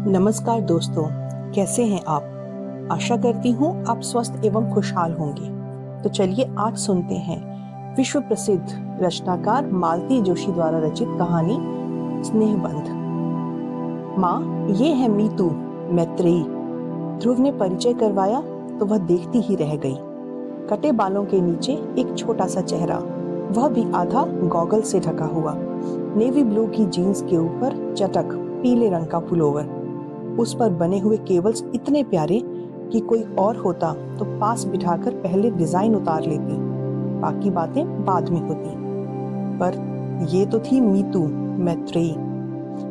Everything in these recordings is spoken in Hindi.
नमस्कार दोस्तों, कैसे हैं आप। आशा करती हूँ आप स्वस्थ एवं खुशहाल होंगे। तो चलिए आज सुनते हैं विश्व प्रसिद्ध रचनाकार मालती जोशी द्वारा रचित कहानी स्नेहबंध। माँ, ये है मीतू, मैत्रेयी। ध्रुव ने परिचय करवाया तो वह देखती ही रह गई। कटे बालों के नीचे एक छोटा सा चेहरा, वह भी आधा गॉगल से ढका हुआ। नेवी ब्लू की जीन्स के ऊपर चटक पीले रंग का पुलोवर, उस पर बने हुए केबल्स इतने प्यारे कि कोई और होता तो पास बिठाकर पहले डिजाइन उतार लेती, बाकी बातें बाद में होती। पर ये तो थी मीतू, मैत्रेयी।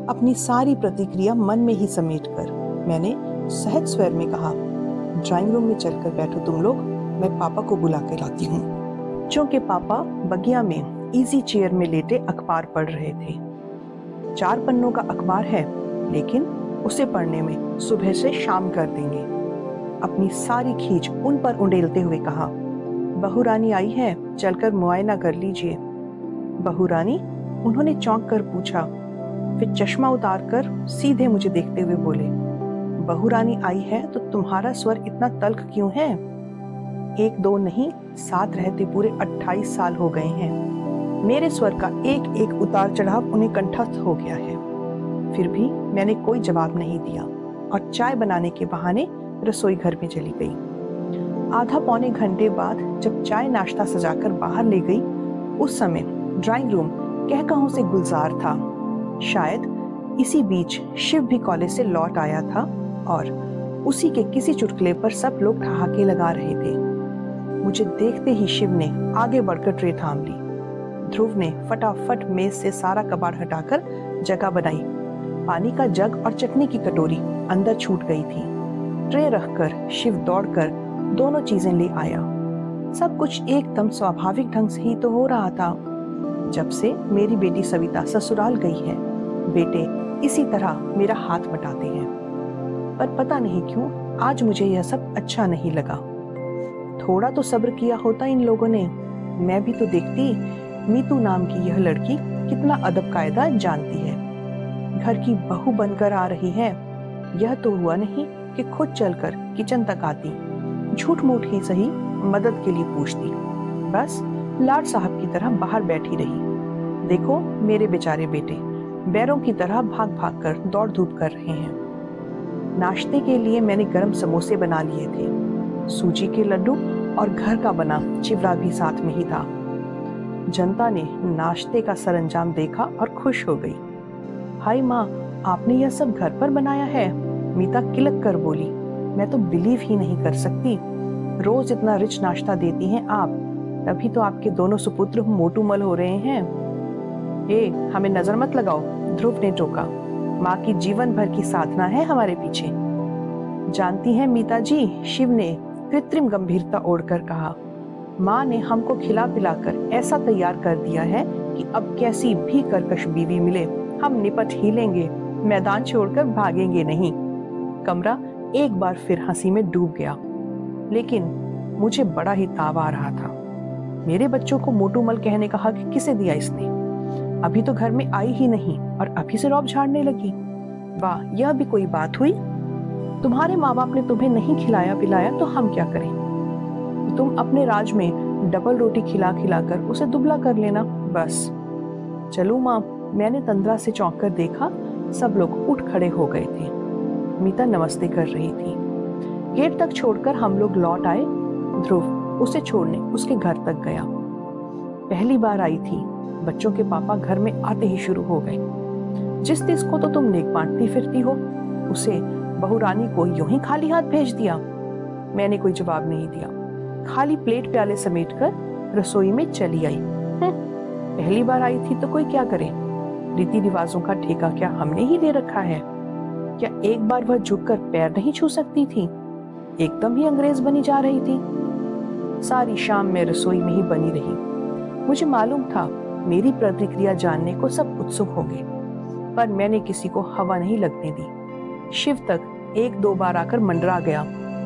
अपनी सारी प्रतिक्रिया मन में ही समेटकर मैंने सहज स्वर में कहा, ड्राइंग रूम में चलकर बैठो तुम लोग, मैं पापा को बुला के लाती हूँ। बच्चों के पापा बगिया में इजी चेयर में लेटे अखबार पढ़ रहे थे। 4 पन्नों का अखबार है, लेकिन उसे पढ़ने में सुबह से शाम कर देंगे। अपनी सारी खींच उन पर उंडेलते हुए कहा, बहू रानी आई है, चलकर मुआयना कर लीजिए। बहू रानी? उन्होंने चौंक कर पूछा, फिर चश्मा उतारकर सीधे मुझे देखते हुए बोले, बहू रानी आई है तो तुम्हारा स्वर इतना तल्ख क्यों है? 1-2 नहीं, साथ रहते पूरे 28 साल हो गए हैं। मेरे स्वर का एक एक उतार चढ़ाव उन्हें कंठस्थ हो गया है। फिर भी मैंने कोई जवाब नहीं दिया और चाय बनाने के बहाने रसोई घर में चली गई। आधा पौने घंटे बाद जब चाय नाश्ता सजाकर बाहर ले गई, उस समय ड्राइंग रूम कहकहों से गुलजार था। शायद इसी बीच शिव भी कॉलेज से लौट आया था और उसी के किसी चुटकुले पर सब लोग ठहाके लगा रहे थे। मुझे देखते ही शिव ने आगे बढ़कर ट्रे थाम ली। ध्रुव ने फटाफट मेज से सारा कबाड़ हटाकर जगह बनाई। पानी का जग और चटनी की कटोरी अंदर छूट गई थी। ट्रे रखकर शिव दौड़कर दोनों चीजें ले आया। सब कुछ एकदम स्वाभाविक ढंग से ही तो हो रहा था। जब से मेरी बेटी सविता ससुराल गई है, बेटे इसी तरह मेरा हाथ बटाते हैं। पर पता नहीं क्यों आज मुझे यह सब अच्छा नहीं लगा। थोड़ा तो सब्र किया होता इन लोगों ने। मैं भी तो देखती मीतू नाम की यह लड़की कितना अदब कायदा जानती है। घर की बहू बनकर आ रही है। यह तो हुआ नहीं कि खुद चलकर किचन तक आती, झूठ मूठ ही सही मदद के लिए पूछती, बस लाड साहब की तरह बाहर बैठी रही। देखो मेरे बेचारे बेटे बैरों की तरह भाग भाग कर दौड़ धूप कर रहे हैं। नाश्ते के लिए मैंने गरम समोसे बना लिए थे, सूजी के लड्डू और घर का बना चिवड़ा भी साथ में ही था। जनता ने नाश्ते का सरंजाम देखा और खुश हो गई। हाय माँ, आपने यह सब घर पर बनाया है? मीता किलक कर बोली, मैं तो बिलीव ही नहीं कर सकती। रोज इतना रिच नाश्ता देती हैं आप, तभी तो आपके दोनों सुपुत्र मोटूमल हो रहे हैं। हमें नजर मत लगाओ, ध्रुव ने टोका। माँ की जीवन भर की साधना है हमारे पीछे। जानती हैं मीता जी, शिव ने कृत्रिम गंभीरता ओढ़कर कहा, माँ ने हमको खिला पिलाकर ऐसा तैयार कर दिया है कि अब कैसी भी कर्कश बीवी मिले हम निपट ही लेंगे, मैदान छोड़कर भागेंगे नहीं। कमरा एक बार फिर हंसी में डूब गया, लेकिन मुझे बड़ा ही ताव आ रहा था। मेरे बच्चों को मोटूमल कहने का हक किसे दिया इसने? अभी तो घर में आई ही नहीं और अभी से रौब झाड़ने लगी। वाह, यह भी कोई बात हुई? तुम्हारे माँ बाप ने तुम्हें नहीं खिलाया पिलाया तो हम क्या करें? तुम अपने राज में डबल रोटी खिला खिलाकर उसे दुबला कर लेना बस। चलो माँ, मैंने तंद्रा से चौंक कर देखा, सब लोग उठ खड़े हो गए थे। मीता नमस्ते कर रही थी। गेट तक छोड़कर हम लोग लौट आए। ध्रुव उसे छोड़ने उसके घर तक गया। पहली बार आई थी, बच्चों के पापा घर में आते ही शुरू हो गए। जिस तिस को तो तुम नेक बांटती फिरती हो, उसे बहू रानी को यूं ही खाली हाथ भेज दिया। मैंने कोई जवाब नहीं दिया, खाली प्लेट प्याले समेटकर रसोई में चली आई। पहली बार आई थी तो कोई क्या करे? रीति रिवाजों का ठेका क्या हमने ही दे रखा है? क्या एक बार वह झुककर पैर नहीं छू सकती थी? एकदम ही अंग्रेज बनी जा रही थी। सारी शाम मैं रसोई में ही बनी रही। मुझे मालूम था मेरी प्रतिक्रिया जानने को सब उत्सुक होंगे, पर मैंने किसी को हवा नहीं लगने दी। शिव तक 1-2 बार आकर मंडरा गया,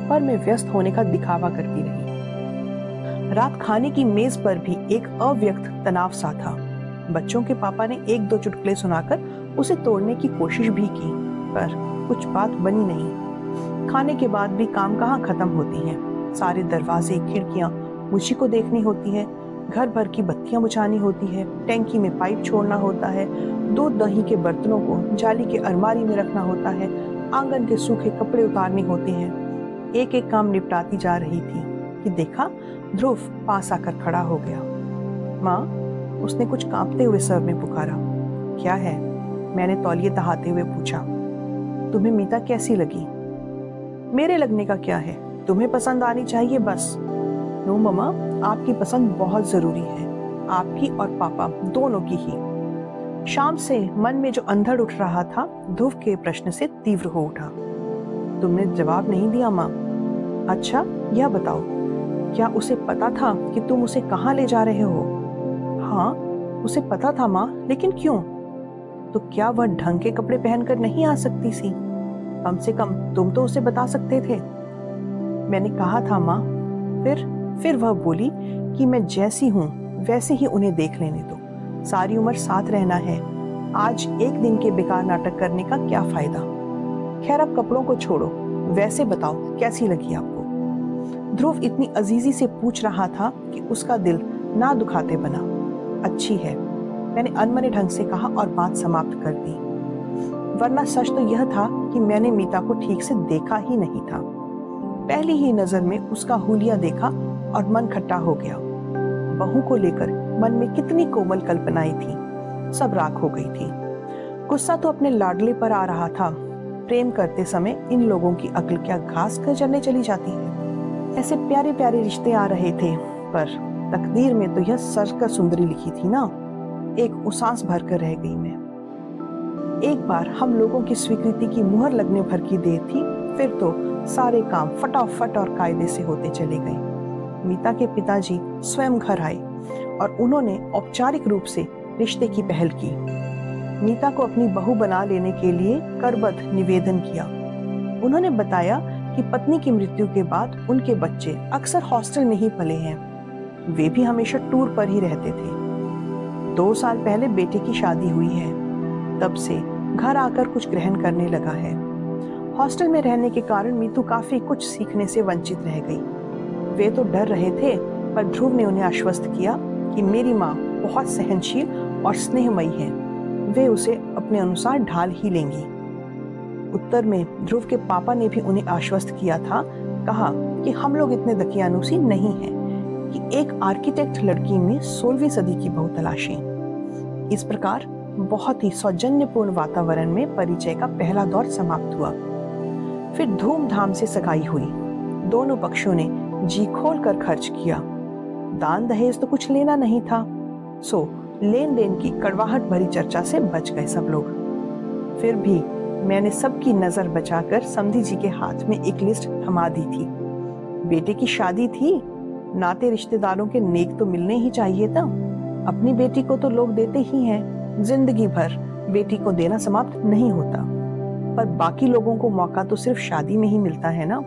पर मैं व्यस्त होने का दिखावा करती रही। रात खाने की मेज पर भी एक अव्यक्त तनाव सा था। बच्चों के पापा ने 1-2 चुटकुले सुनाकर उसे तोड़ने की कोशिश भी की, पर कुछ बात बनी नहीं। खाने के बाद भी काम कहाँ खत्म होती हैं। सारे दरवाजे खिड़कियां मुझी को देखनी होती है, घर भर की बत्तियां बुझानी होती है, टैंकी में पाइप छोड़ना होता है, दूध दही के बर्तनों को जाली के अलमारी में रखना होता है, आंगन के सूखे कपड़े उतारने होते हैं। एक एक काम निपटाती जा रही थी कि देखा ध्रुव पास आकर खड़ा हो गया। माँ, उसने कुछ कांपते हुए स्वर में पुकारा। क्या है? मैंने तौलिए दहाते हुए पूछा। तुम्हें मीता कैसी लगी? मेरे लगने का क्या है, तुम्हें पसंद आनी चाहिए बस। नो मम्मा, आपकी पसंद बहुत जरूरी है, आपकी और पापा दोनों की ही। शाम से मन में जो अंधड़ उठ रहा था ध्रुव के प्रश्न से तीव्र हो उठा। तुमने जवाब नहीं दिया माँ। अच्छा, यह बताओ, क्या उसे पता था कि तुम उसे कहाँ ले जा रहे हो? हाँ, उसे पता था माँ, लेकिन क्यों? तो क्या वह ढंग के कपड़े पहनकर नहीं आ सकती सी? कम से कम तुम तो उसे बता सकते थे। मैंने कहा था माँ। फिर वह बोली कि मैं जैसी हूँ वैसे ही उन्हें देख लेने दो, सारी उम्र साथ रहना है, आज एक दिन के बेकार नाटक करने का क्या फायदा। खैर अब कपड़ों को छोड़ो, वैसे बताओ कैसी लगी आपको? ध्रुव इतनी अजीजी से पूछ रहा था कि उसका दिल ना दुखाते बना। अच्छी है, मैंने अनमने ढंग से कहा और बात समाप्त कर दी। वरना सच तो यह था कि मैंने मीता को ठीक से देखा ही नहीं था। पहली ही नजर में उसका हुलिया देखा और मन खट्टा हो गया। बहू को लेकर मन में कितनी कोमल कल्पनाएं थी, सब राख हो गई थी। गुस्सा तो अपने लाडले पर आ रहा था। प्रेम करते समय इन लोगों की अक्ल क्या घास कर जलने चली जाती है। ऐसे प्यारे प्यारे रिश्ते आ रहे थे, पर तकदीर में तो यह सरकर सुंदरी लिखी थी ना। एक उसास भर कर रह गई मैं। एक बार हम लोगों की स्वीकृति की मुहर लगने भर की देर थी, फिर तो सारे काम फटाफट और कायदे से होते चले गए। मीता के पिताजी स्वयं घर आए और उन्होंने औपचारिक रूप से रिश्ते की पहल की। मीता को अपनी बहू बना लेने के लिए करबद्ध निवेदन किया। उन्होंने बताया कि पत्नी की मृत्यु के बाद उनके बच्चे अक्सर हॉस्टल में ही पले हैं। वे भी हमेशा टूर पर ही रहते थे। 2 साल पहले बेटे की शादी हुई है, तब से घर आकर कुछ ग्रहण करने लगा है। हॉस्टल में रहने के कारण मीतू काफी कुछ सीखने से वंचित रह गई। वे तो डर रहे थे, पर ध्रुव ने उन्हें आश्वस्त किया कि मेरी माँ बहुत सहनशील और स्नेहमयी है, वे उसे अपने अनुसार ढाल ही लेंगी। उत्तर में ध्रुव के पापा ने भी उन्हें आश्वस्त किया था। कहा कि हम लोग इतने दकियानूसी नहीं हैं कि एक आर्किटेक्ट लड़की में 16वीं सदी की बहू तलाशें। इस प्रकार बहुत ही सौजन्यपूर्ण वातावरण में परिचय का पहला दौर समाप्त हुआ। फिर धूमधाम से सगाई हुई। दोनों पक्षों ने जी खोल कर खर्च किया। दान दहेज तो कुछ लेना नहीं था, सो लेन देन की कड़वाहट भरी चर्चा से बच गए सब लोग। फिर भी मैंने सबकी नजर बचाकर समधी जी के हाथ में एक लिस्ट थमा दी थी। बेटे की शादी थी, नाते रिश्तेदारों के नेक तो मिलने ही चाहिए था। अपनी बेटी को तो लोग देते ही हैं, जिंदगी भर बेटी को देना समाप्त नहीं होता, पर बाकी लोगों को मौका तो सिर्फ शादी में ही मिलता है ना।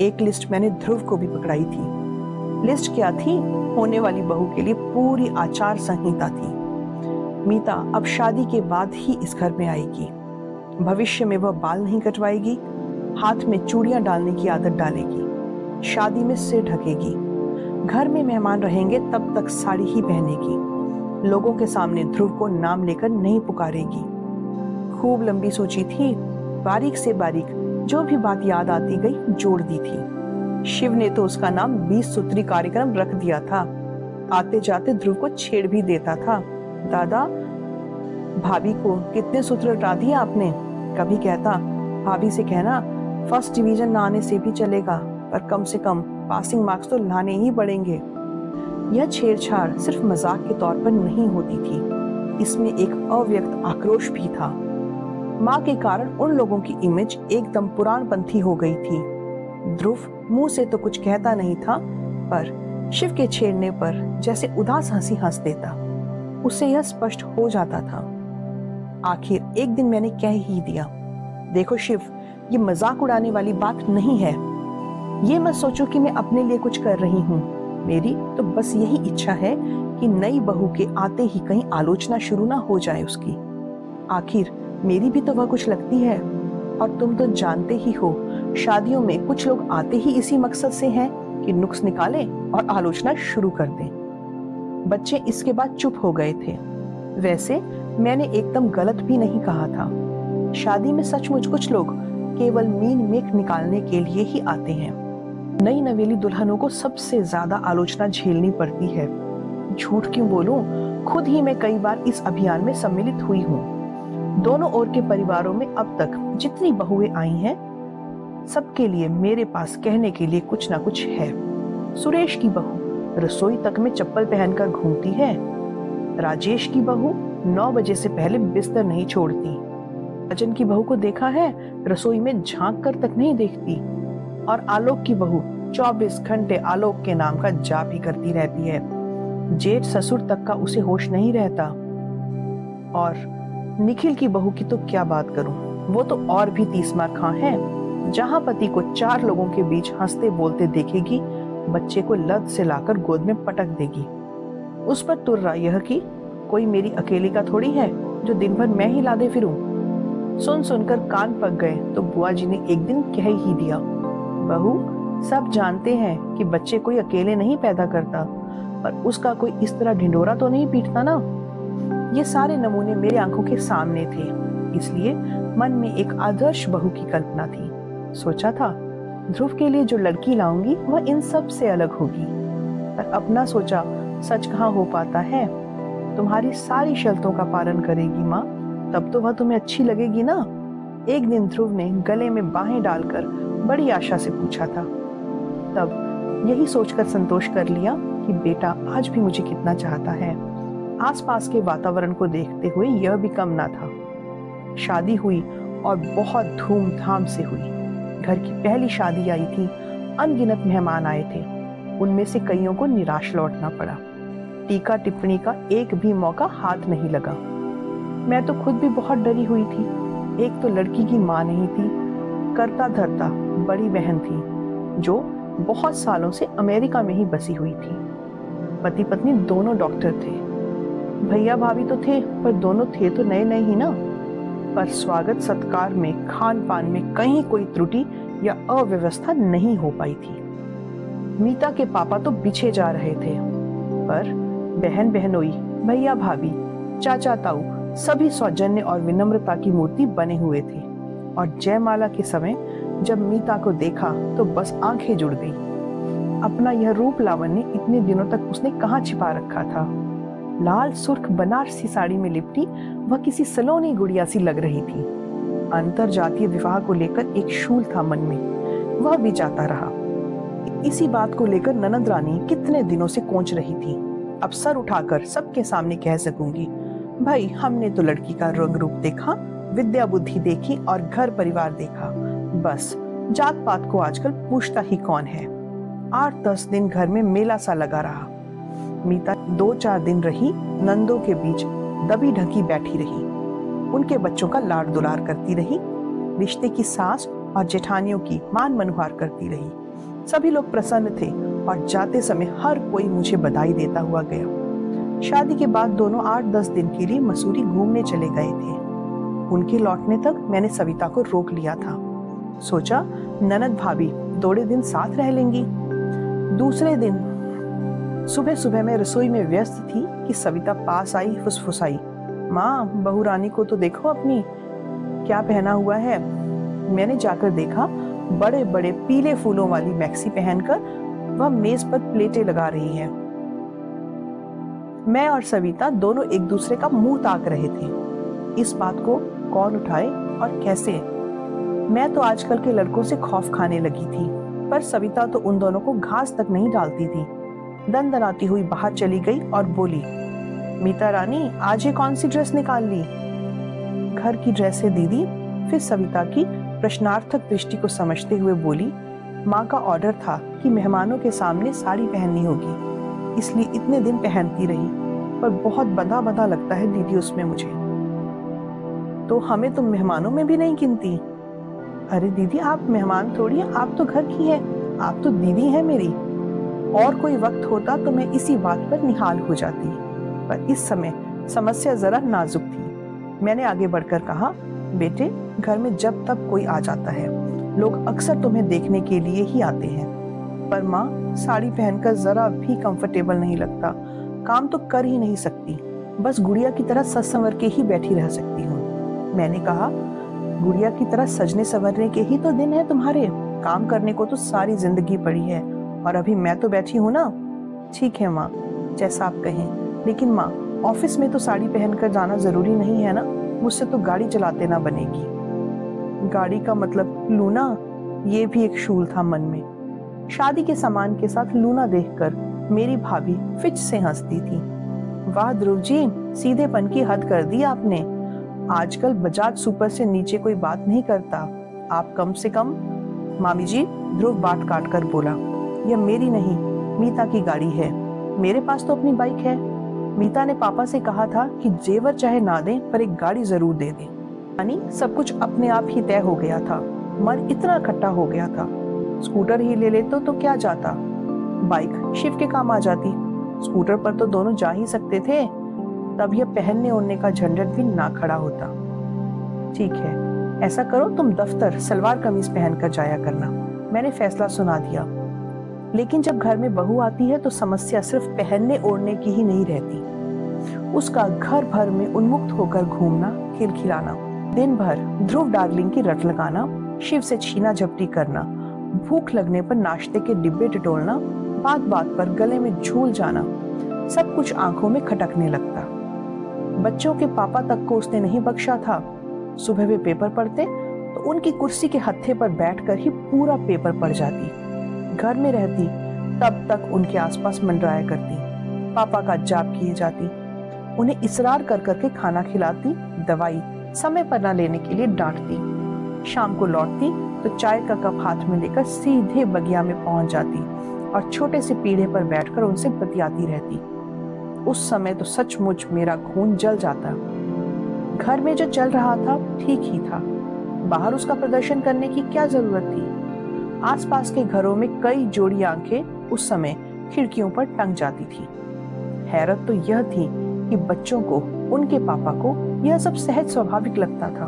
एक लिस्ट मैंने ध्रुव को भी पकड़ाई थी। लिस्ट क्या थी? होने वाली बहू के लिए पूरी आचार संहिता थी। मीता अब शादी के बाद ही इस घर में आएगी। भविष्य में वह बाल नहीं कटवाएगी, हाथ में चूड़ियां डालने की आदत डालेगी, शादी में सिर ढकेगी, घर में मेहमान रहेंगे तब तक साड़ी ही पहनेगी, लोगों के सामने ध्रुव को नाम लेकर नहीं पुकारेगी। खूब लंबी सोची थी, बारीक से बारीक जो भी बात याद आती गई जोड़ दी थी। शिव ने तो उसका नाम 20 सूत्री कार्यक्रम रख दिया था। आते जाते ध्रुव को छेड़ भी देता था। दादा, भाभी को कितने सूत्र लटा दिए आपने? कभी कहता, भाभी से कहना फर्स्ट डिवीजन ना आने से भी चलेगा, पर कम से कम पासिंग मार्क्स तो लाने ही पड़ेंगे। यह छेड़छाड़ सिर्फ मजाक के तौर पर नहीं होती थी, इसमें एक अव्यक्त आक्रोश भी था। माँ के कारण उन लोगों की इमेज एकदम पुरानपंथी हो गई थी। ध्रुव मुंह से तो कुछ कहता नहीं था, पर शिव के छेड़ने पर जैसे उदास हंसी हंस देता। उससे यह स्पष्ट हो जाता था। आखिर एक दिन मैंने कह ही दिया, देखो शिव, ये मजाक उड़ाने वाली बात नहीं है। ये मत सोचो कि मैं अपने लिए कुछ कर रही हूँ। मेरी तो बस यही इच्छा है कि नई बहू के आते ही कहीं आलोचना शुरू ना हो जाए उसकी। आखिर मेरी भी तो वह कुछ लगती है। और तुम तो जानते ही हो, शादियों में कुछ लोग आते ही इसी मकसद से हैं कि नुक्स निकालें और आलोचना शुरू कर दें। बच्चे इसके बाद चुप हो गए थे। वैसे मैंने एकदम गलत भी नहीं कहा था। शादी में सचमुच कुछ लोग केवल मीन मेख निकालने के लिए ही आते हैं। नई नवेली दुल्हनों को सबसे ज्यादा आलोचना झेलनी पड़ती है। झूठ क्यों बोलूं, खुद ही मैं कई बार इस अभियान में सम्मिलित हुई हूँ। दोनों ओर के परिवारों में अब तक जितनी बहुएं आई हैं, सबके लिए मेरे पास कहने के लिए कुछ ना कुछ है। सुरेश की बहू रसोई तक में चप्पल पहनकर घूमती है। राजेश की बहू 9 बजे से पहले बिस्तर नहीं छोड़ती। अजन की बहू को देखा है, रसोई में झांक कर तक नहीं देखती। और आलोक की बहू 24 घंटे आलोक के नाम का जाप ही करती रहती है। जेठ ससुर तक का उसे होश नहीं रहता। और निखिल की बहू की तो क्या बात करूं, वो तो और भी 30 मार खां है। जहां पति को 4 लोगों के बीच हंसते बोलते देखेगी, बच्चे को लत से लाकर गोद में पटक देगी। उस पर तुर्रा यह कि कोई मेरी अकेली का थोड़ी है जो दिन भर मैं ही लादे फिरूं। सुन सुनकर कान पक गए तो बुआ जी ने एक दिन कह ही दिया, बहू सब जानते हैं कि बच्चे कोई अकेले नहीं पैदा करता, पर उसका कोई इस तरह ढिंडोरा तो नहीं पीटता ना। ये सारे नमूने मेरे आंखों के सामने थे, इसलिए मन में एक आदर्श बहू की कल्पना थी। सोचा था ध्रुव के लिए जो लड़की लाऊंगी वह इन सब से अलग होगी, पर अपना सोचा सच कहाँ हो पाता है। तुम्हारी सारी शर्तों का पालन करेगी माँ, तब तो वह तुम्हें अच्छी लगेगी ना। एक दिन ध्रुव ने गले में बाहें डालकर बड़ी आशा से पूछा था। तब यही सोचकर संतोष कर लिया कि बेटा आज भी मुझे कितना चाहता है। आसपास के वातावरण को देखते हुए यह भी कम ना था। शादी हुई और बहुत धूमधाम से हुई। घर की पहली शादी आई थी, अनगिनत मेहमान आए थे। उनमें से कईयों को निराश लौटना पड़ा। टीका टिप्पणी का एक भी मौका हाथ नहीं लगा। मैं तो खुद भी बहुत डरी हुई थी। एक तो लड़की की माँ नहीं थी, करता धरता बड़ी बहन थी जो बहुत सालों से अमेरिका में ही बसी हुई थी। पति पत्नी दोनों डॉक्टर थे। भैया भाभी तो थे, पर दोनों थे तो नए नए ही ना। पर स्वागत सत्कार में, खान पान में कहीं कोई त्रुटि या अव्यवस्था नहीं हो पाई थी। मीता के पापा तो पीछे जा रहे थे, पर बहन बहनोई, भैया भाभी, चाचा ताऊ सभी सौजन्य और विनम्रता की मूर्ति बने हुए थे। और जयमाला के समय जब मीता को देखा तो बस आंखें जुड़ गई। अपना यह रूप लावण्य इतने दिनों तक उसने कहाँ छिपा रखा था। लाल सुर्ख बनारसी साड़ी में लिपटी वह किसी सलोनी गुड़िया सी लग रही थी। अंतर जातीय विवाह को लेकर एक शूल था मन में, वह भी जाता रहा। इसी बात को लेकर ननद रानी कितने दिनों से कोंच रही थी। अब सर उठाकर सबके सामने कह सकूंगी, भाई हमने तो लड़की का रंग रूप देखा, विद्या बुद्धि देखी और घर परिवार देखा, बस जात पात को आजकल पूछता ही कौन है। 8-10 दिन घर में मेला सा लगा रहा। मीता 2-4 दिन रही, नंदों के बीच दबी ढकी बैठी रही, उनके बच्चों का लाड दुलार करती रही, रिश्ते की सास और जेठानियों की मान मनुहार करती रही। सभी लोग प्रसन्न थे और जाते समय हर कोई मुझे बधाई देता हुआ गया। शादी के बाद दोनों 8-10 दिन के लिए मसूरी घूमने चले गए थे। उनके लौटने तक मैंने सविता को रोक लिया था। सोचा ननद भाभी थोड़े दिन साथ रह लेंगी। दूसरे दिन सुबह सुबह मैं रसोई में व्यस्त थी कि सविता पास आई, फुसफुसाई, माँ बहू रानी को तो देखो अपनी, क्या पहना हुआ है। मैंने जाकर देखा, बड़े बड़े पीले फूलों वाली मैक्सी पहनकर वह मेज पर प्लेटें लगा रही है। मैं और सविता दोनों एक दूसरे का मुंह ताक रहे थे। इस बात को कौन उठाए और कैसे। मैं तो आजकल के लड़कों से खौफ खाने लगी थी, पर सविता तो उन दोनों को घास तक नहीं डालती थी। दंदनाती हुई बाहर चली गई और बोली, मीता रानी आज ये कौन सी ड्रेस निकाल ली। घर की ड्रेस है दीदी। फिर सविता की प्रश्नार्थक दृष्टि को समझते हुए बोली, माँ का ऑर्डर था कि मेहमानों के सामने साड़ी पहननी होगी, इसलिए इतने दिन पहनती रही, पर बहुत बंधा बंधा लगता है दीदी उसमें मुझे। तो हमें तुम मेहमानों में भी नहीं गिनती। अरे दीदी आप मेहमान थोड़ी हैं, आप तो घर की हैं, आप तो दीदी हैं मेरी। और कोई वक्त होता तो मैं इसी बात पर निहाल हो जाती, पर इस समय समस्या जरा नाजुक थी। मैंने आगे बढ़कर कहा, बेटे, घर में जब तब कोई आ जाता है, लोग अक्सर तुम्हें देखने के लिए ही आते हैं। पर माँ, साड़ी पहनकर जरा भी कंफर्टेबल नहीं लगता, काम तो कर ही नहीं सकती, बस गुड़िया की तरह सज संवर के ही बैठी रह सकती हूँ। मैंने कहा, गुड़िया की तरह सजने संवरने के ही तो दिन है तुम्हारे, काम करने को तो सारी जिंदगी पड़ी है, और अभी मैं तो बैठी हूँ ना। ठीक है माँ, जैसा आप कहें, लेकिन माँ, ऑफिस में तो साड़ी पहनकर जाना जरूरी नहीं है ना, मुझसे तो गाड़ी चलाते ना बनेगी। गाड़ी का मतलब लूना, ये भी एक शूल था मन में। शादी के सामान के साथ लूना देखकर मेरी भाभी फिच से हंसती थी। वाह ध्रुव जी, सीधेपन की हद कर दी आपने। आजकल बजाज सुपर से नीचे कोई बात नहीं करता, आप कम से कम। मामी जी, ध्रुव बात काट कर बोला, यह मेरी नहीं, मीता की गाड़ी है, मेरे पास तो अपनी बाइक है। मीता ने पापा से कहा था कि जेवर चाहे ना दें पर एक गाड़ी जरूर दे दें। यानी सब कुछ अपने आप ही तय हो गया था, मन इतना इकट्ठा हो गया था। स्कूटर ही ले लेते तो क्या जाता, बाइक शिव के काम आ जाती, स्कूटर पर तो दोनों जा ही सकते थे, तब यह पहनने ओढ़ने का झंझट भी ना खड़ा होता। ठीक है, ऐसा करो, तुम दफ्तर सलवार कमीज पहनकर जाया करना, मैंने फैसला सुना दिया। लेकिन जब घर में बहू आती है तो समस्या सिर्फ पहनने ओढ़ने की ही नहीं रहती, उसका घर भर में उन्मुक्त होकर घूमना, खिलखिलाना, दिन भर ध्रुव डार्लिंग की रट लगाना, शिव से छीना झपटी करना, भूख लगने पर नाश्ते के डिब्बे टटोलना, बात बात पर गले में झूल जाना, सब कुछ आंखों में खटकने लगता। बच्चों के पापा तक को उसने नहीं बख्शा था। सुबह वे पेपर पढ़ते तो उनकी कुर्सी के हत्थे पर बैठकर ही पूरा पेपर पढ़ जाती। घर में रहती तब तक उनके आसपास मंडराया करती, पापा का जाप किए जाती, उन्हें इसरार कर करके खाना खिलाती, दवाई समय पर न लेने के लिए डांटती। शाम को लौटती तो चाय का कप हाथ में लेकर सीधे बगिया में पहुंच जाती और छोटे से पीढ़े पर बैठकर उनसे बतियाती रहती। उस समय तो सचमुच मेरा खून जल जाता। घर में जो चल रहा था ठीक ही था, बाहर उसका प्रदर्शन करने की क्या जरूरत थी। आसपास के घरों में कई जोड़ी आंखें उस समय खिड़कियों पर टंग जाती थी। हैरत तो यह थी कि बच्चों को, उनके पापा को यह सब सहज स्वाभाविक लगता था,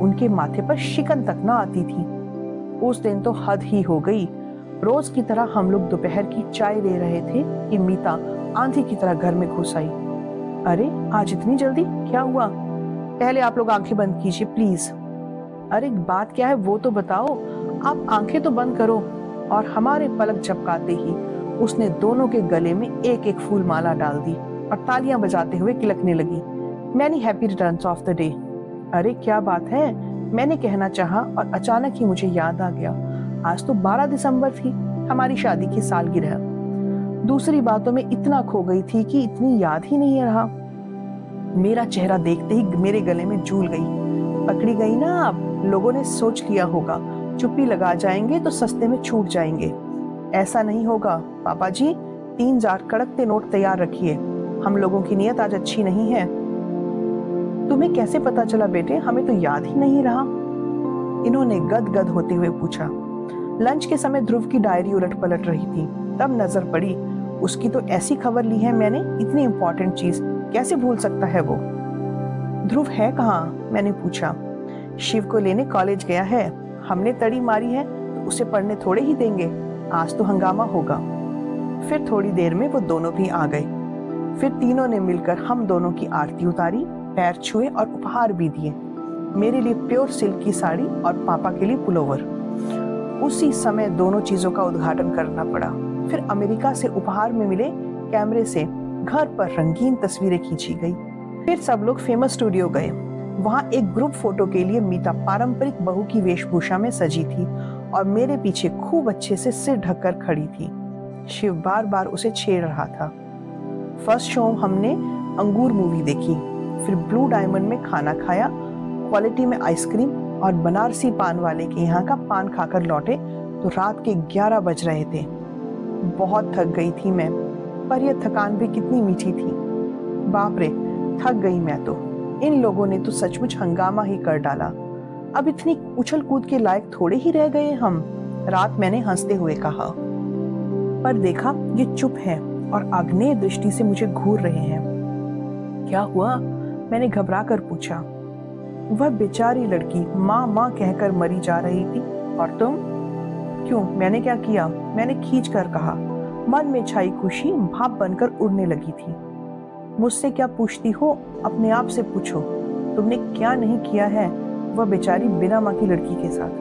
उनके माथे पर शिकन तक ना आती थी। उस दिन तो हद ही हो गई। रोज की तरह हम लोग दोपहर की चाय ले रहे थे कि मीता आंधी की तरह घर में घुस आई। अरे आज इतनी जल्दी, क्या हुआ? पहले आप लोग आंखें बंद कीजिए प्लीज। अरे बात क्या है वो तो बताओ, आप आंखें तो बंद करो। और हमारे पलक झपकाते ही उसने दोनों के गले में एक एक फूल माला डाल दी और तालियां बजाते हुए किलकने लगी, many happy returns of the day. अरे क्या बात है, मैंने कहना चाहा और अचानक ही मुझे याद आ गया, आज तो 12 दिसंबर थी, हमारी शादी की सालगिरह। दूसरी बातों में इतना खो गई थी कि इतनी याद ही नहीं रहा। मेरा चेहरा देखते ही मेरे गले में झूल गई। पकड़ी गई ना आप, लोगों ने सोच लिया होगा चुप्पी लगा जाएंगे तो सस्ते में छूट जाएंगे। ऐसा नहीं होगा पापा जी, 3,000 कड़कते नोट तैयार रखिए, हम लोगों की नीयत आज अच्छी नहीं है। तुम्हें कैसे पता चला बेटे, हमें तो याद ही नहीं रहा, इन्होंने गदगद होते हुए पूछा। लंच के समय ध्रुव की डायरी उलट पलट रही थी, तब नजर पड़ी, उसकी तो ऐसी खबर ली है मैंने, इतनी इंपॉर्टेंट चीज कैसे भूल सकता है वो। ध्रुव है कहाँ? मैंने पूछा। शिव को लेने कॉलेज गया है, हमने तड़ी मारी है तो उसे पढ़ने थोड़े ही देंगे, आज तो हंगामा होगा। फिर थोड़ी देर में वो दोनों भी आ गए। फिर तीनों ने मिलकर हम दोनों की आरती उतारी, पैर छुए और उपहार भी दिए। मेरे लिए प्योर सिल्क की साड़ी और पापा के लिए पुलोवर। उसी समय दोनों चीजों का उद्घाटन करना पड़ा। फिर अमेरिका से उपहार में मिले कैमरे से घर पर रंगीन तस्वीरें खींची गई। फिर सब लोग फेमस स्टूडियो गए। वहां एक ग्रुप फोटो के लिए मीता पारंपरिक बहू की वेशभूषा में सजी थी और मेरे पीछे खूब अच्छे से सिर ढककर खड़ी थी। शिव बार बार उसे छेड़ रहा था। फर्स्ट शो हमने अंगूर मूवी देखी, फिर ब्लू डायमंड में खाना खाया, क्वालिटी में आइसक्रीम और बनारसी पान वाले के यहाँ का पान खाकर लौटे तो रात के 11 बज रहे थे। बहुत थक गई थी मैं, पर यह थकान भी कितनी मीठी थी। बाप रे, थक गई मैं तो। इन लोगों ने तो सचमुच हंगामा ही कर डाला। अब इतनी उछल कूद के लायक थोड़े ही रह गए हम, रात मैंने हंसते हुए कहा। पर देखा ये चुप है और आग्नेय दृष्टि से मुझे घूर रहे हैं। क्या हुआ? मैंने घबरा कर पूछा। वह बेचारी लड़की माँ माँ कहकर मरी जा रही थी। और तुम? क्यों, मैंने क्या किया? मैंने खींच कर कहा। मन में छाई खुशी भाप बनकर उड़ने लगी थी। मुझसे क्या पूछती हो? अपने आप से पूछो, तुमने क्या नहीं किया है वह बेचारी बिना माँ की लड़की के साथ।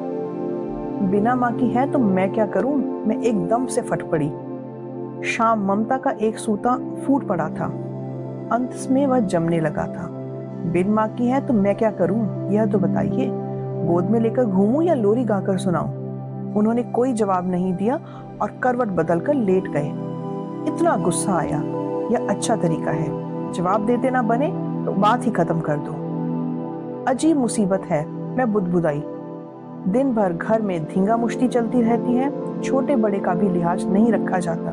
बिना माँ की है तो मैं क्या करूं? मैं एकदम से फट पड़ी। शाम ममता का एक सूता फूट पड़ा था, अंत में वह जमने लगा था। बिन माँ की है तो मैं क्या करूं, यह तो बताइए। गोद में लेकर घूमूं या लोरी गाकर सुनाऊं? उन्होंने कोई जवाब नहीं दिया और करवट बदलकर लेट गए। इतना गुस्सा आया, यह अच्छा तरीका है, जवाब देते ना बने तो बात ही खत्म कर दो। अजीब मुसीबत है, मैं बुदबुदाई। दिन भर घर में धींगा मुश्ती चलती रहती है, छोटे बड़े का भी लिहाज नहीं रखा जाता,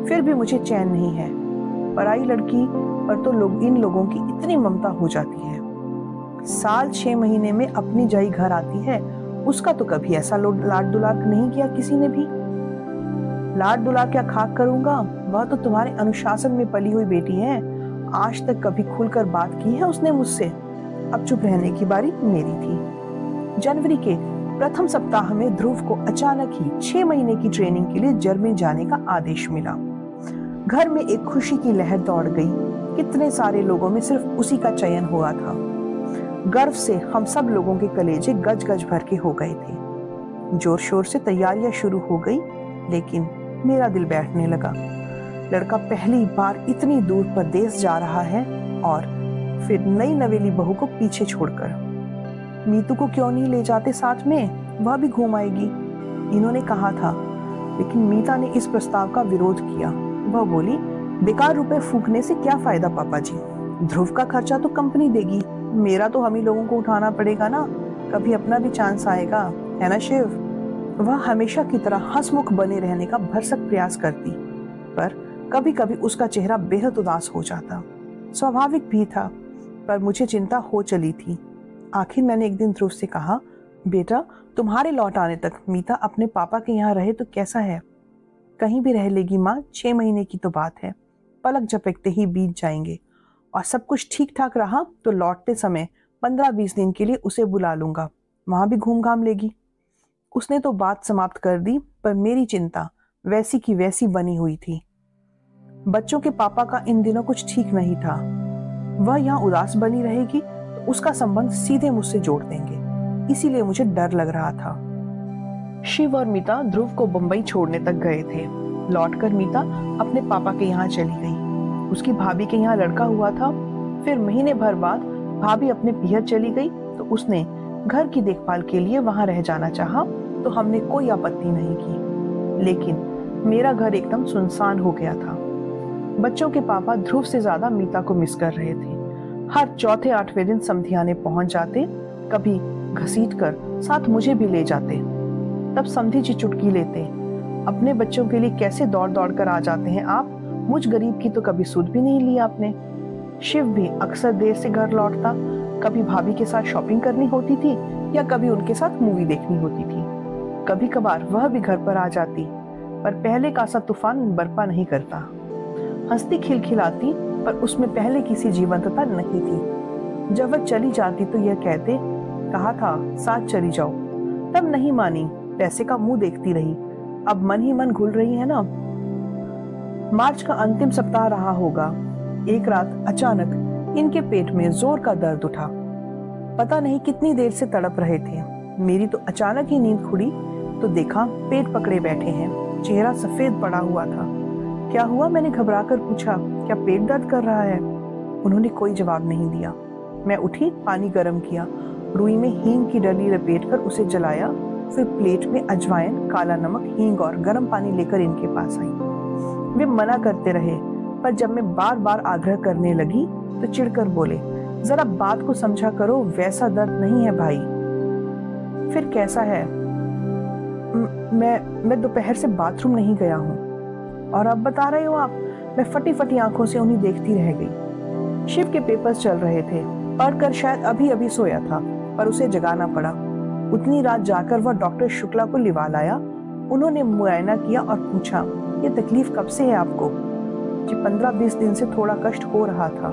फिर भी मुझे चैन नहीं है। पराई लड़की पर तो इन लोगों की इतनी ममता हो जाती है। साल 6 महीने में अपनी जाई घर आती है, उसका तो कभी ऐसा लाड दुलार नहीं किया किसी ने भी। लाड दुलार क्या खाक करूंगा, वह तो तुम्हारे अनुशासन में पली हुई बेटी है। आज तक कभी खुलकर बात की है उसने मुझसे? अब चुप रहने की बारी मेरी थी। जनवरी के प्रथम सप्ताह में ध्रुव को अचानक ही 6 महीने की ट्रेनिंग के लिए जर्मनी जाने का आदेश मिला। घर में एक खुशी की लहर दौड़ गई। कितने सारे लोगों में सिर्फ उसी का चयन हुआ था। गर्व से हम सब लोगों के कलेजे गज गज भर के हो गए थे। जोर शोर से तैयारियां शुरू हो गई, लेकिन मेरा दिल बैठने लगा। लड़का पहली बार इतनी दूर परदेश जा रहा है, और फिर नई नवेली बहू को पीछे छोड़कर। मीतू को क्यों नहीं ले जाते साथ में, वह भी घूम आएगी, इन्होंने कहा था। लेकिन मीता ने इस प्रस्ताव का विरोध किया। वह बोली, बेकार रुपए फूकने से क्या फायदा पापा जी, ध्रुव का खर्चा तो कंपनी देगी, मेरा तो हम ही लोगों को उठाना पड़ेगा ना, कभी अपना भी चांस आएगा, है ना शिव। वह हमेशा की तरह हंसमुख बने रहने का भरसक प्रयास करती, पर कभी कभी उसका चेहरा बेहद उदास हो जाता। स्वाभाविक भी था, पर मुझे चिंता हो चली थी। आखिर मैंने एक दिन ध्रुव से कहा, बेटा तुम्हारे लौट आने तक मीता अपने पापा के यहाँ रहे तो कैसा है? कहीं भी रह लेगी माँ, 6 महीने की तो बात है, पलक झपकते ही बीत जाएंगे, और सब कुछ ठीक ठाक रहा तो लौटते समय 15-20 दिन के लिए उसे बुला लूंगा, वहां भी घूम घाम लेगी। उसने तो बात समाप्त कर दी, पर मेरी चिंता वैसी की वैसी बनी हुई थी। बच्चों के पापा का इन दिनों कुछ ठीक नहीं था। वह यहाँ उदास बनी रहेगी तो उसका संबंध सीधे मुझसे जोड़ देंगे, इसीलिए मुझे डर लग रहा था। शिव और मीता ध्रुव को बंबई छोड़ने तक गए थे। लौटकर मीता अपने पापा के यहाँ चली गई। उसकी भाभी के यहाँ लड़का हुआ था। फिर महीने भर बाद भाभी अपने पियर चली गई तो उसने घर की देखभाल के लिए वहां रह जाना चाहा, तो हमने कोई आपत्ति नहीं की। लेकिन मेरा घर एकदम सुनसान हो गया था। बच्चों के पापा ध्रुव से ज्यादा मीता को मिस कर रहे थे। हर चौथे 8वें दिन समधियाने पहुंच जाते, कभी घसीट कर साथ मुझे भी ले जाते। तब समधी जी चुटकी लेते, अपने बच्चों के लिए कैसे दौड़ दौड़ कर आ जाते हैं आप, मुझ गरीब की तो कभी सुध भी नहीं ली आपने। शिव भी अक्सर देर से घर लौटता, कभी भाभी के साथ शॉपिंग करनी होती थी या कभी उनके साथ मूवी देखनी होती थी। कभी कभार वह भी घर पर आ जाती, पर पहले का सा तूफान बर्पा नहीं करता। हंसती खिलखिलाती, पर उसमें पहले किसी जीवंतता नहीं थी। जब वह चली जाती तो यह कहते, कहा था साथ चली जाओ, तब नहीं मानी, पैसे का मुंह देखती रही, अब मन ही मन घुल रही है ना। मार्च का अंतिम सप्ताह रहा होगा। एक रात अचानक इनके पेट में जोर का दर्द उठा। पता नहीं कितनी देर से तड़प रहे थे। मेरी तो अचानक ही नींद खुली तो देखा पेट पकड़े बैठे हैं, चेहरा सफेद पड़ा हुआ था। क्या हुआ, मैंने घबराकर पूछा, क्या पेट दर्द कर रहा है? उन्होंने कोई जवाब नहीं दिया। मैं उठी, पानी गर्म किया, रुई में हींग की डली लपेट कर उसे जलाया, फिर प्लेट में अजवाइन, काला नमक, हींग और गर्म पानी लेकर इनके पास आई। वे मना करते रहे, पर जब मैं बार बार आग्रह करने लगी तो चिढ़कर बोले, जरा बात को समझा करो, वैसा दर्द नहीं है भाई। फिर कैसा है? मैं दोपहर से बाथरूम नहीं गया हूँ। और अब बता रहे हो आप? मैं फटी फटी आंखों से उन्हें देखती रह गई। शिव के पेपर्स चल रहे थे, पढ़कर शायद अभी अभी सोया था, पर उसे जगाना पड़ा। उतनी रात जाकर वह डॉक्टर शुक्ला को लिवा लाया। उन्होंने मुआयना किया और पूछा, ये तकलीफ कब से है आपको? जी 15-20 दिन से थोड़ा कष्ट हो रहा था।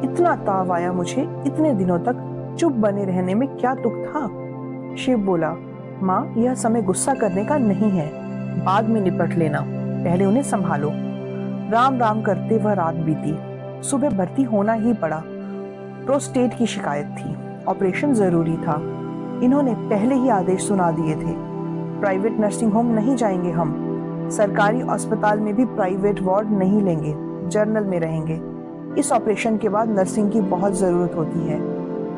इतना ताव आया मुझे, इतने दिनों तक चुप बने रहने में क्या तुक था? शिव बोला, माँ यह समय गुस्सा करने का नहीं है, बाद में निपट लेना, पहले उन्हें संभालो। राम राम करते वह रात बीती। सुबह भर्ती होना ही पड़ा। प्रोस्टेट की शिकायत थी, ऑपरेशन जरूरी था। इन्होंने पहले ही आदेश सुना दिए थे, प्राइवेट नर्सिंग होम नहीं जाएंगे हम, सरकारी अस्पताल में भी प्राइवेट वार्ड नहीं लेंगे, जर्नल में रहेंगे। इस ऑपरेशन के बाद नर्सिंग की बहुत जरूरत होती है,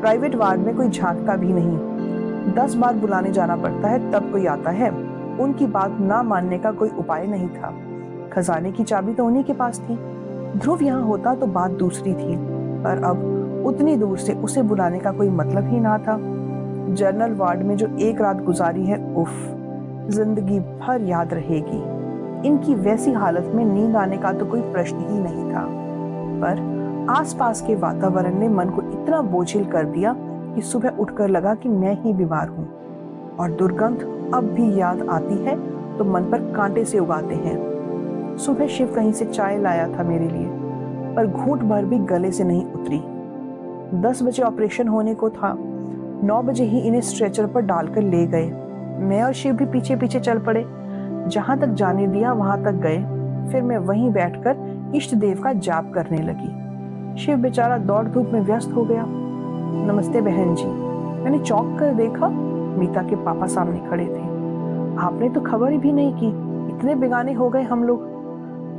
प्राइवेट वार्ड में कोई झांकता भी नहीं, 10 बार बुलाने जाना पड़ता है तब कोई आता है। उनकी बात ना मानने का कोई उपाय नहीं था, खजाने की चाबी तो उन्हीं के पास थी। ध्रुव यहाँ होता तो बात दूसरी थी, पर अब उतनी दूर से उसे बुलाने का कोई मतलब ही ना था। जनरल वार्ड में जो एक रात गुजारी है, उफ, जिंदगी भर याद रहेगी। इनकी वैसी हालत में नींद आने का तो कोई प्रश्न ही नहीं था, पर आसपास के वातावरण ने मन को इतना बोझिल कर दिया कि सुबह उठकर लगा कि मैं ही बीमार हूँ, और दुर्गंध अब भी याद आती है तो मन पर कांटे से उगाते हैं। सुबह शिव कहीं से चाय लाया था मेरे लिए, पर घूंट भर भी गले से नहीं उतरी। 10 बजे ऑपरेशन होने को था, 9 बजे ही इन्हें स्ट्रेचर पर डालकर ले गए। मैं और शिव भी पीछे पीछे चल पड़े, जहां तक जाने दिया वहां तक गए। फिर मैं वहीं बैठकर इष्ट देव का जाप करने लगी। शिव बेचारा दौड़ धूप में व्यस्त हो गया। नमस्ते बहन जी। मैंने चौंक कर देखा, मीता के पापा सामने खड़े थे। आपने तो खबर भी नहीं की, इतने बेगाने हो गए हम लोग।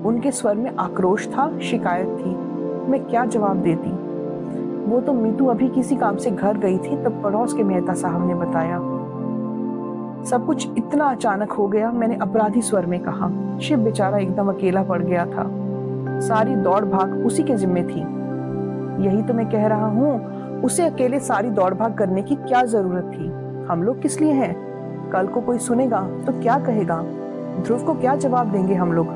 उनके स्वर में आक्रोश था, शिकायत थी। मैं क्या जवाब देती? वो तो मीतू अभी किसी काम से घर गई थी, तब पड़ोस के मेहता साहब ने बताया। सब कुछ इतना अचानक हो गया, मैंने अपराधी स्वर में कहा। शिव बेचारा एकदम अकेला पड़ गया था, सारी दौड़ भाग उसी के जिम्मे थी। यही तो मैं कह रहा हूँ, उसे अकेले सारी दौड़ भाग करने की क्या जरूरत थी? हम लोग किस लिए हैं? कल को कोई सुनेगा तो क्या कहेगा? ध्रुव को क्या जवाब देंगे हम लोग?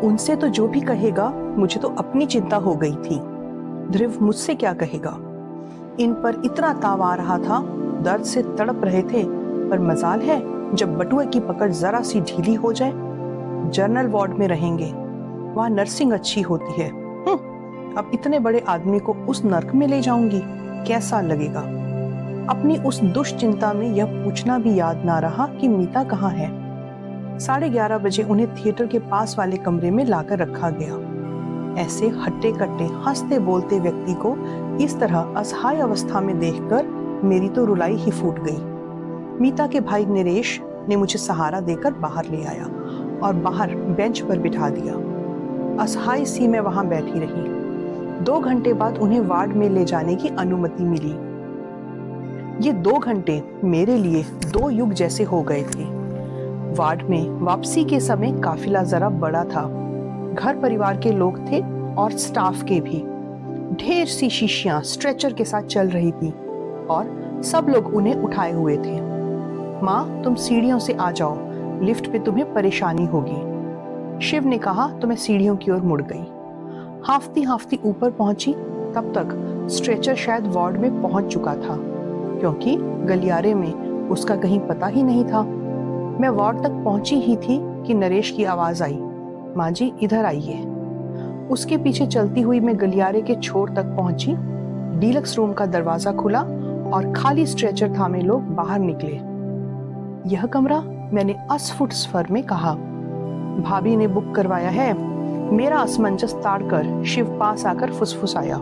उनसे तो जो भी कहेगा, मुझे तो अपनी चिंता हो गई थी। ध्रुव मुझसे क्या कहेगा? इन पर इतना ताव आ रहा था, दर्द से तड़प रहे थे, पर मजाल है जब बटुए की पकड़ जरा सी ढीली हो जाए। जनरल वार्ड में रहेंगे, वहां नर्सिंग अच्छी होती है। अब इतने बड़े आदमी को उस नर्क में ले जाऊंगी, कैसा लगेगा? अपनी उस दुश्चिंता में यह पूछना भी याद ना रहा कि मीता कहाँ है। 11:30 बजे उन्हें थिएटर के पास वाले कमरे में लाकर रखा गया। ऐसे हट्टे कट्टे हंसते बोलते व्यक्ति को इस तरह असहाय अवस्था में देखकर मेरी तो रुलाई ही फूट गई। मीता के भाई नरेश ने मुझे सहारा देकर बाहर ले आया और बाहर बेंच पर बिठा दिया। असहाय सी मैं वहां बैठी रही। 2 घंटे बाद उन्हें वार्ड में ले जाने की अनुमति मिली। ये 2 घंटे मेरे लिए 2 युग जैसे हो गए थे। वार्ड में वापसी के समय काफिला जरा बड़ा था, घर परिवार के लोग थे और स्टाफ के भी। ढेर सी शीशियां स्ट्रेचर के साथ चल रही थी और सब लोग उन्हें उठाए हुए थे। माँ, तुम सीढ़ियों से आ जाओ, लिफ्ट पे तुम्हें परेशानी होगी, शिव ने कहा तो मैं सीढ़ियों की ओर मुड़ गई। हाफती हाफती ऊपर पहुंची, तब तक स्ट्रेचर शायद वार्ड में पहुंच चुका था, क्योंकि गलियारे में उसका कहीं पता ही नहीं था। मैं वार्ड तक पहुंची ही थी कि नरेश की आवाज आई, माँ जी इधर आइए। उसके पीछे चलती हुई मैं गलियारे के छोर तक पहुंची। डीलक्स रूम का दरवाजा खुला और खाली स्ट्रेचर थामे लोग बाहर निकले। यह कमरा? मैंने अस्फुट स्वर में कहा। भाभी ने बुक करवाया है, मेरा असमंजस ताड़कर शिव पास आकर फुसफुसाया।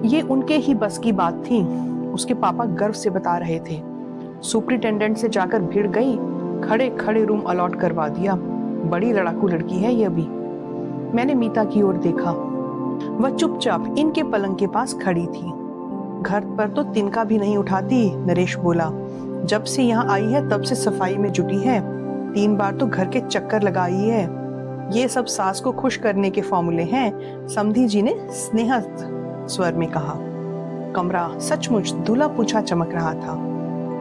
ये उनके ही बस की बात थी, उसके पापा गर्व से बता रहे थे। सुपरिटेंडेंट से जाकर भिड़ गई, खड़े खड़े रूम अलॉट करवा दिया। बड़ी लड़ाकू लड़की है ये भी। मैंने मीता की ओर देखा, वह चुपचाप इनके पलंग के पास खड़ी थी। घर पर तो तिनका भी नहीं उठाती, नरेश बोला। जब से यहाँ आई है तब से सफाई में जुटी है, 3 बार तो घर के चक्कर लगाई है। ये सब सास को खुश करने के फॉर्मूले हैं, समधी जी ने स्नेहत स्वर में कहा। कमरा सचमुच दूल्हा पूछा चमक रहा था।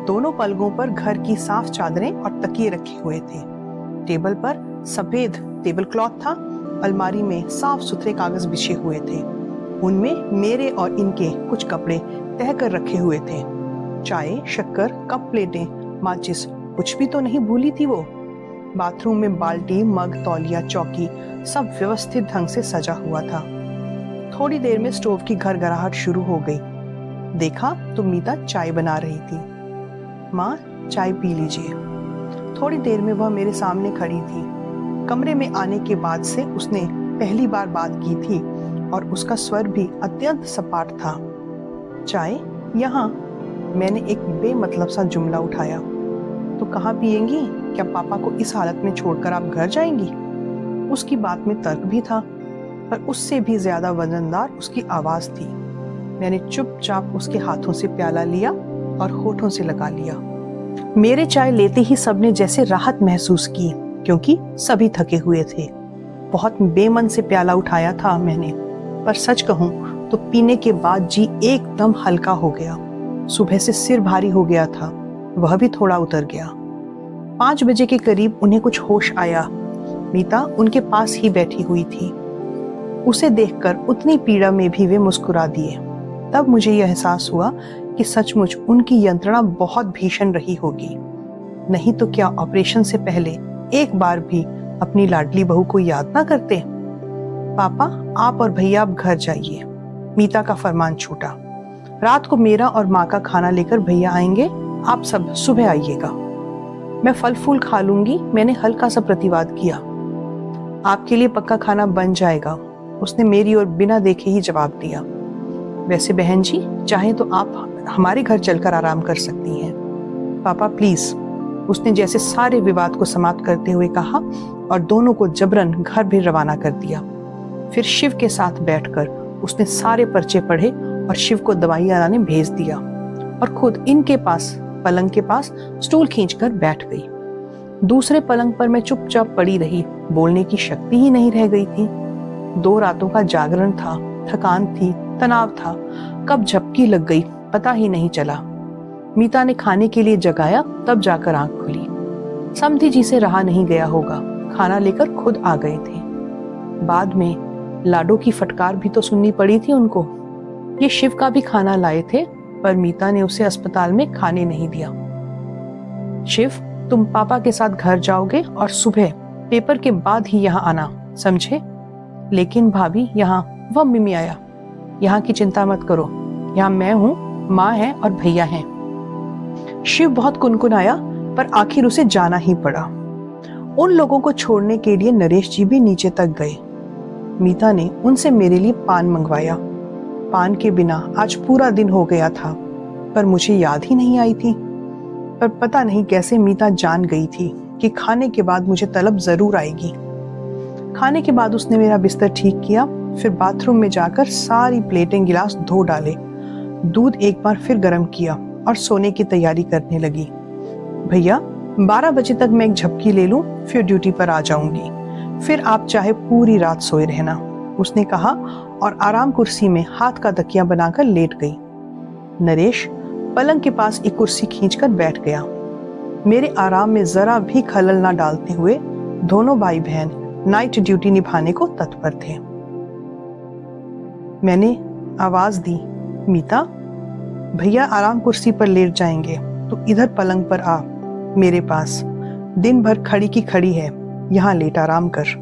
दोनों पलंगों पर घर की साफ चादरें और तकिए रखे हुए थे। टेबल पर सफेद टेबल क्लॉथ था, अलमारी में साफ सुथरे कागज बिछे हुए थे। उनमें मेरे और इनके कुछ कपड़े तह कर रखे हुए थे। चाय, शक्कर, कप, प्लेटें, माचिस, कुछ भी तो नहीं भूली थी वो। बाथरूम में बाल्टी, मग, तौलिया, चौकी सब व्यवस्थित ढंग से सजा हुआ था। थोड़ी देर में स्टोव की घरघराहट शुरू हो गई। देखा तो मीता चाय बना रही थी। माँ, चाय पी लीजिए। थोड़ी देर में वह मेरे सामने खड़ी थी। कमरे में आने के बाद से उसने पहली बार बात की थी और उसका स्वर भी अत्यंत सपाट था। चाय यहाँ? मैंने एक बेमतलब सा जुमला उठाया। तो कहाँ पिएंगी? क्या पापा को इस हालत में छोड़कर आप घर जाएंगी? उसकी बात में तर्क भी था, पर उससे भी ज्यादा वजनदार उसकी आवाज थी। मैंने चुपचाप उसके हाथों से प्याला लिया और होठों से लगा लिया। मेरे चाय लेते ही सबने जैसे राहत महसूस की, क्योंकि सभी थके हुए थे। बहुत बेमन से प्याला उठाया था मैंने, पर सच कहूं तो पीने के बाद जी एकदम हल्का हो गया। सुबह से सिर भारी हो गया था, वह भी थोड़ा उतर गया। 5 बजे के करीब उन्हें कुछ होश आया। मीता उनके पास ही बैठी हुई थी। उसे देखकर उतनी पीड़ा में भी वे मुस्कुरा दिए। तब मुझे यह एहसास हुआ कि सचमुच उनकी यंत्रणा बहुत भीषण रही होगी। नहीं तो क्या ऑपरेशन से पहले एक बार भी अपनी लाडली बहू को याद ना करते? पापा, आप और भैया अब घर जाइए। मीता का फरमान छूटा। रात को मेरा और माँ का खाना लेकर भैया आएंगे, आप सब सुबह आइएगा। मैं फल फूल खा लूंगी, मैंने हल्का सा प्रतिवाद किया। आपके लिए पक्का खाना बन जाएगा, उसने मेरी ओर बिना देखे ही जवाब दिया। वैसे बहन जी, चाहे तो आप हमारे घर चलकर आराम कर सकती हैं। पापा प्लीज, उसने जैसे सारे विवाद को समाप्त करते हुए कहा और दोनों को जबरन घर भी रवाना कर दिया। फिर शिव के साथ बैठकर उसने सारे पर्चे पढ़े और शिव को दवाई लाने भेज दिया और खुद इनके पास पलंग के पास स्टूल खींचकर बैठ गई। दूसरे पलंग पर मैं चुपचाप पड़ी रही, बोलने की शक्ति ही नहीं रह गई थी। 2 रातों का जागरण था, थकान थी, तनाव था, कब झपकी लग गई पता ही नहीं चला। मीता ने खाने के लिए जगाया, तब जाकर आंख खुली। समधी जी से रहा नहीं गया होगा, खाना लेकर खुद आ गए थे। बाद में लाडो की फटकार भी तो सुननी पड़ी थी उनको। ये शिव का भी खाना लाए थे, पर मीता ने उसे अस्पताल में खाने नहीं दिया। शिव, तुम पापा के साथ घर जाओगे और सुबह पेपर के बाद ही यहाँ आना, समझे? लेकिन भाभी, यहाँ वह मिमी आया। यहाँ की चिंता मत करो, यहाँ मैं हूँ, माँ है और भैया हैं। शिव बहुत कुनकुनाया, पर आखिर उसे जाना ही पड़ा। उन लोगों को छोड़ने के लिए नरेश जी भी नीचे तक गए। मीता ने उनसे मेरे लिए पान मंगवाया। पान के बिना आज पूरा दिन हो गया था, पर मुझे याद ही नहीं आई थी। पर पता नहीं कैसे मीता जान गई थी कि खाने के बाद मुझे तलब जरूर आएगी। खाने के बाद उसने मेरा बिस्तर ठीक किया, फिर बाथरूम में जाकर सारी प्लेटें गिलास धो डाले, दूध एक बार फिर गर्म किया और सोने की तैयारी करने लगी। भैया, 12 बजे तक मैं एक झपकी ले लूं, फिर ड्यूटी पर आ जाऊंगी, फिर आप चाहे पूरी रात सोए रहना, उसने कहा और आराम कुर्सी में हाथ का तकिया बनाकर लेट गई। नरेश पलंग के पास एक कुर्सी खींचकर बैठ गया। मेरे आराम में जरा भी खलल ना डालते हुए दोनों भाई बहन नाइट ड्यूटी निभाने को तत्पर थे। मैंने आवाज दी, मीता, भैया आराम कुर्सी पर लेट जाएंगे, तो इधर पलंग पर आ मेरे पास। दिन भर खड़ी की खड़ी है, यहाँ लेट आराम कर।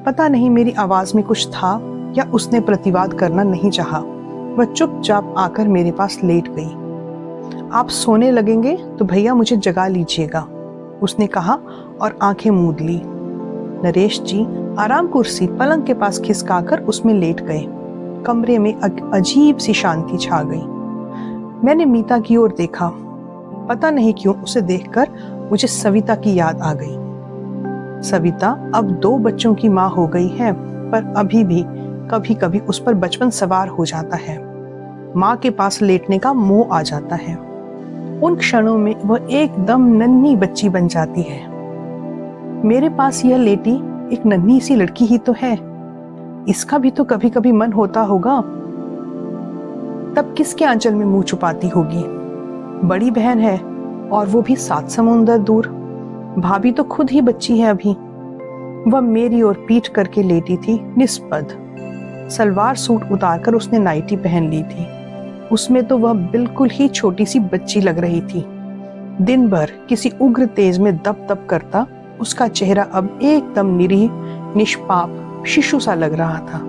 पता नहीं मेरी आवाज में कुछ था या उसने प्रतिवाद करना नहीं चाहा। वह चुपचाप आकर मेरे पास लेट गई। आप सोने लगेंगे तो भैया मुझे जगा लीजिएगा, उसने कहा और आंखें मूंद ली। नरेश जी आराम कुर्सी पलंग के पास खिसकाकर उसमें लेट गए। कमरे में अजीब सी शांति छा गई। मैंने मीता की ओर देखा। पता नहीं क्यों उसे देखकर मुझे सविता की याद आ गई। सविता अब 2 बच्चों की माँ हो गई है, पर अभी भी कभी कभी उस पर बचपन सवार हो जाता है। माँ के पास लेटने का मोह आ जाता है। उन क्षणों में वह एकदम नन्ही बच्ची बन जाती है। मेरे पास यह लेटी एक नन्ही सी लड़की ही तो है, इसका भी तो कभी कभी मन होता होगा। तब किसके आंचल में मुंह छुपाती होगी? बड़ी बहन है और वो भी 7 समुंदर दूर। भाभी तो खुद ही बच्ची है अभी। वह मेरी ओर पीठ करके लेटी थी निष्पद। सलवार सूट उतारकर उसने नाइटी पहन ली थी। उसमें तो वह बिल्कुल ही छोटी सी बच्ची लग रही थी। दिन भर किसी उग्र तेज में दप दप करता उसका चेहरा अब एकदम निरीह, निष्पाप शिशु सा लग रहा था।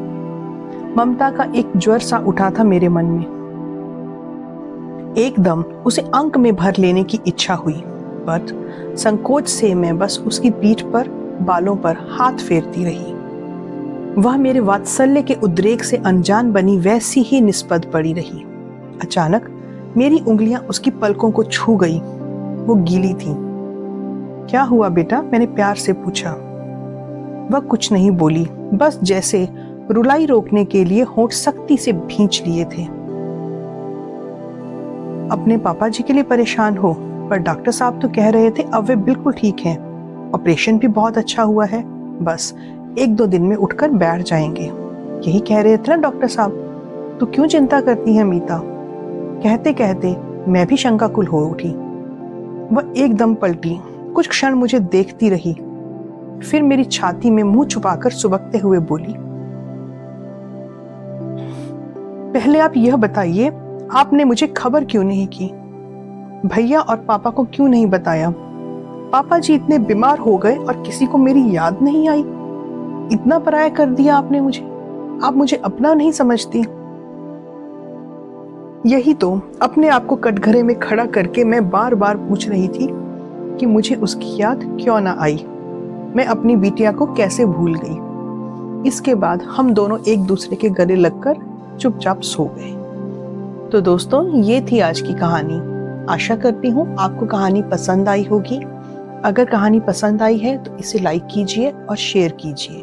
ममता का एक ज्वर सा उठा था मेरे मन में। एकदम उसे अंक में भर लेने की इच्छा हुई, पर संकोच से मैं बस उसकी पीठ पर बालों पर हाथ फेरती रही। वह मेरे वात्सल्य के उद्रेक से अनजान बनी वैसी ही निष्पद पड़ी रही। अचानक मेरी उंगलियां उसकी पलकों को छू गई। वो गीली थी। क्या हुआ बेटा? मैंने प्यार से पूछा। वह कुछ नहीं बोली, बस जैसे रुलाई रोकने के लिए होंठ सख्ती से भींच लिए थे। अपने पापा जी के लिए परेशान हो? पर डॉक्टर साहब तो कह रहे थे अब वे बिल्कुल ठीक हैं। ऑपरेशन भी बहुत अच्छा हुआ है, बस 1-2 दिन में उठकर बैठ जाएंगे। यही कह रहे थे ना डॉक्टर साहब। तू क्यों चिंता करती है मीता? कहते कहते मैं भी शंकाकुल हो उठी। वह एकदम पलटी, कुछ क्षण मुझे देखती रही, फिर मेरी छाती में मुंह छुपाकर सुबकते हुए बोली, पहले आप यह बताइए, आपने मुझे खबर क्यों नहीं की? भैया और पापा को क्यों नहीं बताया? पापा जी इतने बीमार हो गए और किसी को मेरी याद नहीं आई। इतना पराया कर दिया आपने मुझे। आप मुझे अपना नहीं समझती। यही तो अपने आप को कटघरे में खड़ा करके मैं बार बार पूछ रही थी कि मुझे उसकी याद क्यों ना आई। मैं अपनी बिटिया को कैसे भूल गई। इसके बाद हम दोनों एक दूसरे के गले लगकर चुपचाप सो गए। तो दोस्तों, ये थी आज की कहानी। आशा करती हूँ आपको कहानी पसंद आई होगी। अगर कहानी पसंद आई है तो इसे लाइक कीजिए और शेयर कीजिए।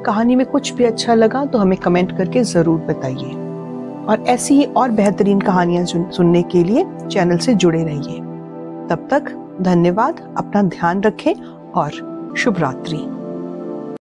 कहानी में कुछ भी अच्छा लगा तो हमें कमेंट करके ज़रूर बताइए। और ऐसी ही और बेहतरीन कहानियाँ सुनने के लिए चैनल से जुड़े रहिए। तब तक धन्यवाद, अपना ध्यान रखें और शुभ रात्रि।